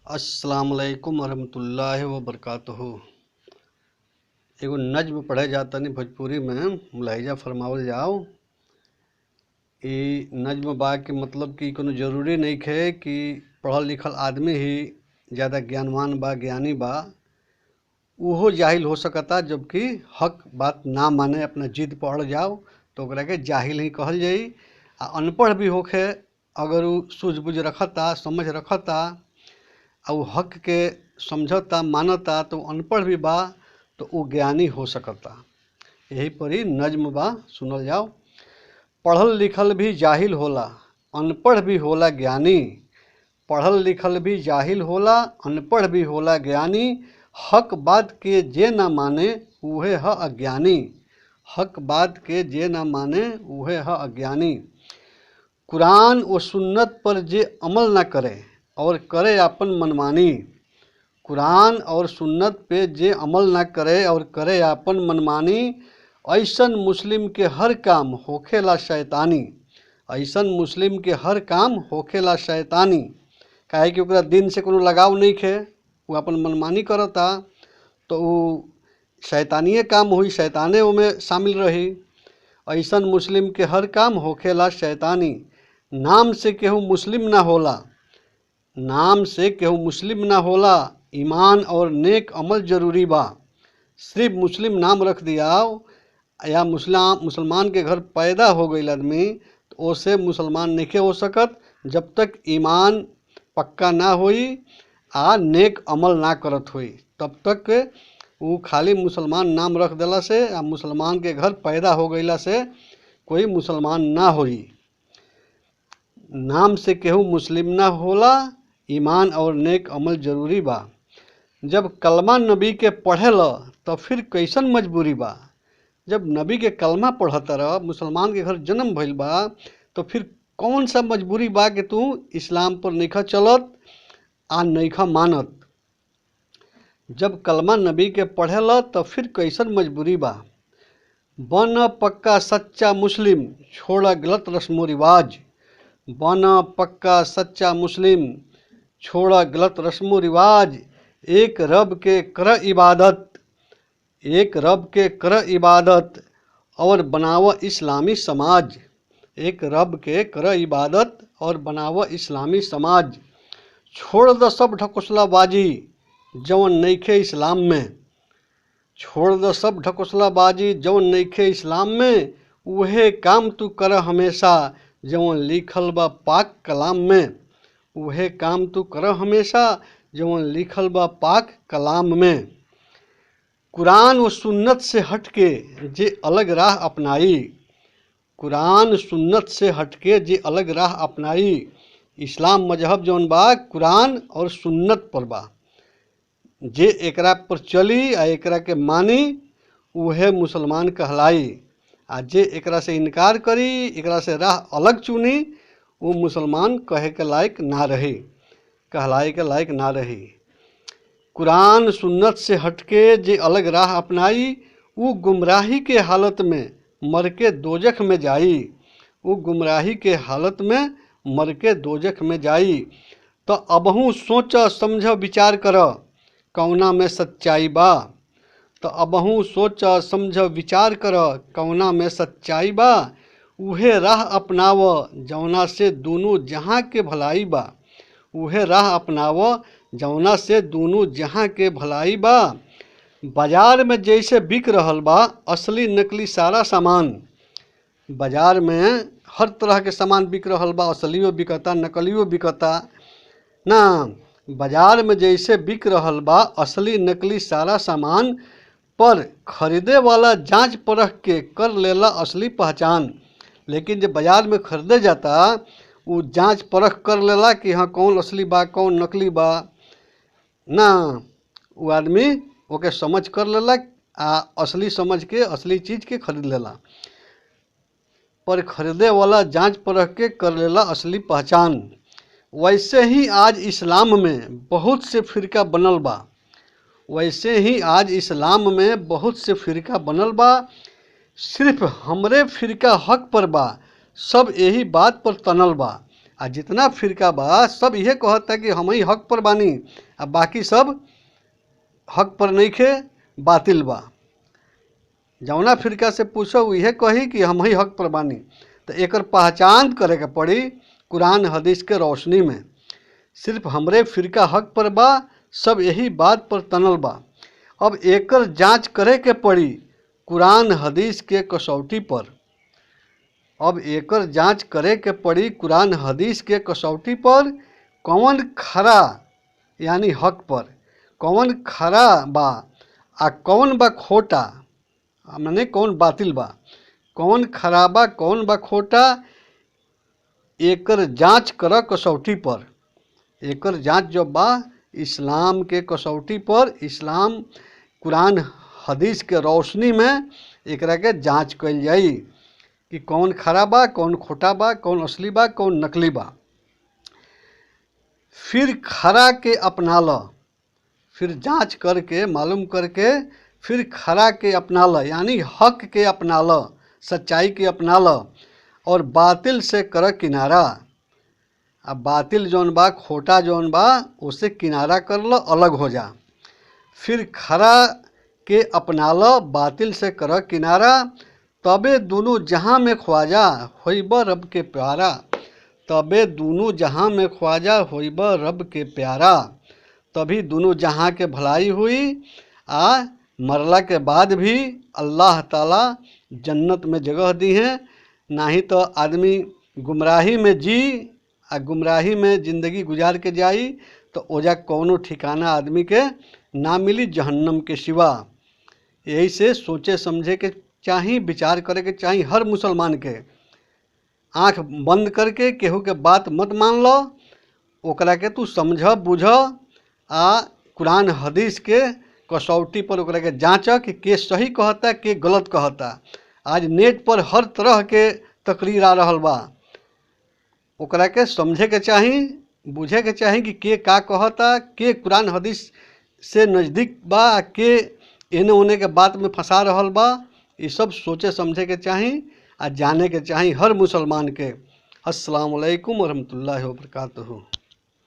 अस्सलाम वालेकुम वरहमतुल्लाहि वबरकातुहू। एगो नज्म पढ़े जाता नहीं भोजपुरी में मुलाहिजा फरमावल जाओ। ई नज्म बा के मतलब कि कोनो जरूरी नहीं है कि पढ़ल लिखल आदमी ही ज़्यादा ज्ञानवान बा ज्ञानी बा, उहो जाहिल हो सकता। जबकि हक बात ना माने अपना जिद पढ़ जाओ तो ओकरा के जाहिल ही कहल जाई। आ अनपढ़ भी होखे अगर वो सूझबूझ रखता समझ रखता और हक के समझता मानता तो अनपढ़ भी बा तो वो ज्ञानी हो सकता। यही पर ही नज्म बा, सुनल जाओ। पढ़ल लिखल भी जाहिल होला, अनपढ़ भी होला ज्ञानी। पढ़ल लिखल भी जाहिल होला, अनपढ़ भी होला ज्ञानी। हक बात के जे ना माने उहे ह अज्ञानी। हक बात के जे ना माने उहे ह अज्ञानी। कुरान व सुन्नत पर जे अमल ना करे और करे अपन मनमानी। कुरान और सुन्नत पे जे अमल ना करे और करे अपन मनमानी, ऐसन मुस्लिम के हर काम होखेला शैतानी। ऐसन मुस्लिम के हर काम होखेला शैतानी। काहे कि ओकरा दिन से कोनो लगाव नहीं खे, वो अपन मनमानी करता तो वो शैतानिए काम हुई, शैताने में शामिल रही। ऐसन मुस्लिम के हर काम होखेला शैतानी। नाम से केहू मुस्लिम ना होला, नाम से केहू मुस्लिम ना होला। ईमान और नेक अमल जरूरी बा। सिर्फ मुस्लिम नाम रख दिया या मुसलमान के घर पैदा हो गई आदमी तो उसे मुसलमान नहीं हो सकत जब तक ईमान पक्का ना होई आ नेक अमल ना करत होई। तब तक वो खाली मुसलमान नाम रख देला से या मुसलमान के घर पैदा हो गईला से कोई मुसलमान ना होई। नाम से केहू मुस्लिम ना होला, ईमान और नेक अमल जरूरी बा। जब कलमा नबी के पढ़ेल तो फिर कैसन मजबूरी बा। जब नबी के कलमा पढ़ता रह, मुसलमान के घर जन्म भइल बा तो फिर कौन सा मजबूरी बा कि तू इस्लाम पर नइखा चलत आ नइखा मानत। जब कलमा नबी के पढ़ेल तो फिर कैसन मजबूरी बा। बन पक्का सच्चा मुस्लिम, छोड़ गलत रस्म रिवाज। बन पक्का सच्चा मुस्लिम, छोड़ गलत रस्म रिवाज। एक रब के कर इबादत, एक रब के कर इबादत और बनाव इस्लामी समाज। एक रब के कर इबादत और बनाव इस्लामी समाज। छोड़ द सब ढकोसलाबाजी जवन नइखे इस्लाम में। छोड़ द सब ढकोसलाबाजी जवन नइखे इस्लाम में। उहे काम तू कर हमेशा जवन लिखल बा पाक कलाम में। उहे काम तू कर हमेशा जवन लिखल बा पाक कलाम में। कुरान व सुन्नत से हटके जे अलग राह अपनाई। कुरान सुन्नत से हटके जे अलग राह अपनाई। इस्लाम मजहब जौन बा कुरान और सुन्नत पर बा। जे एकरा पर चली आ एकरा के मानी उहे मुसलमान कहलाई। आ जे एकरा से इनकार करी, एकरा से राह अलग चुनी, वो मुसलमान कहे के लायक ना रही, कहलाई के लायक ना रही। कुरान सुन्नत से हटके जे अलग राह अपनाई, वो गुमराही के हालत में मर के दोजख में जाई। वो गुमराही के हालत में मर के दोजख में जाई। तो अबहू सोच समझ विचार कर कौना में सच्चाई बा। तो अबहू सोच समझ विचार कर कौना में सच्चाई बा। उहे राह अपनाव जौना से दोनों जहाँ के भलाई बा। उहे राह अपनाव जौना से दोनों जहाँ के भलाई बा। बाजार में जैसे बिक रहल बा असली नकली सारा सामान। बाजार में हर तरह के सामान बिक रहल बा, असलियो बिकता नकलियो बिकता ना। बाजार में जैसे बिक रहल बा असली नकली सारा सामान, पर खरीदे वाला जांच परख के कर लेला असली पहचान। लेकिन जब बाजार में खरीदे जाता वो जांच परख कर लेला कि हाँ कौन असली बा कौन नकली बा ना। वो आदमी ओके समझ कर लेला आ असली समझ के असली चीज़ के खरीद लेला। पर खरीदे वाला जांच परख के कर लेला असली पहचान। वैसे ही आज इस्लाम में बहुत से फ़िरका बनल बा। वैसे ही आज इस्लाम में बहुत से फ़िरका बनल बा। सिर्फ हमरे फ़िरका हक पर बा, सब यही बात पर तनल बा। आ जितना फिरका बा सब इहे कहता कि हम ही हक पर बानी, आ बाकी सब हक पर नइखे, बातिल बा। जौना फिरका से पूछो इहे कही कि हम ही हक पर बानी। तो एकर पहचान करे के पड़ी कुरान हदीस के रोशनी में। सिर्फ हमरे फिरका हक पर बा, सब यही बात पर तनल बा। अब एकर जांच करे के पड़ी कुरान हदीस के कसौटी पर। अब एकर जांच करे के पड़ी कुरान हदीस के कसौटी पर, कौन खरा यानी हक पर, कौन खरा बा आ कौन बा खोटा, माने कौन बातिल बा, कौन खरा बा कौन बा खोटा, एकर जांच कर कसौटी पर। एकर जांच जो बा इस्लाम के कसौटी पर, इस्लाम कुरान हदीस के रोशनी में एकरा के जांच कइल जाई कि कौन खरा बा कौन खोटा बा, कौन असली बा कौन नकली बा। फिर खरा के अपना ल, फिर जांच करके मालूम करके फिर खरा के अपना ल, यानी हक के अपना ल, सच्चाई के अपना ल, और बातिल से कर किनारा। अब बातिल जौन बा खोटा जौन बा उससे किनारा कर लो, अलग हो जा। फिर खरा के अपना लो, बातिल से कर किनारा, तबे दोनों जहां में ख्वाजा होइब रब के प्यारा। तबे दोनों जहां में ख्वाजा होइब रब के प्यारा। तभी दोनों जहां के भलाई हुई, आ मरला के बाद भी अल्लाह ताला जन्नत में जगह दी है। नहीं तो आदमी गुमराही में जी आ गुमराही में ज़िंदगी गुजार के जाई तो ओजा कौनो ठिकाना आदमी के ना मिली जहन्नम के सिवा। यही से सोचे समझे के चाही, विचार करे के चाही। हर मुसलमान के आँख बंद करके केहू के बात मत मान लो, ओकरा के तू समझ बुझ आ कुरान हदीस के कसौटी पर ओकरा के जाँच कि के सही कहता के गलत कहता। आज नेट पर हर तरह के तकरीर आ रहल बा, ओकरा के समझे के चाही, बुझे के चाही कि के का कहता, के कुरान हदीस से नज़दीक बा, के एने ओने के बात में फंसा रहल बा। ये सब सोचे समझे के चाही आ जाने के चाही हर मुसलमान के। अस्सलाम वालेकुम वरहमतुल्लाहि वबरकातुहू।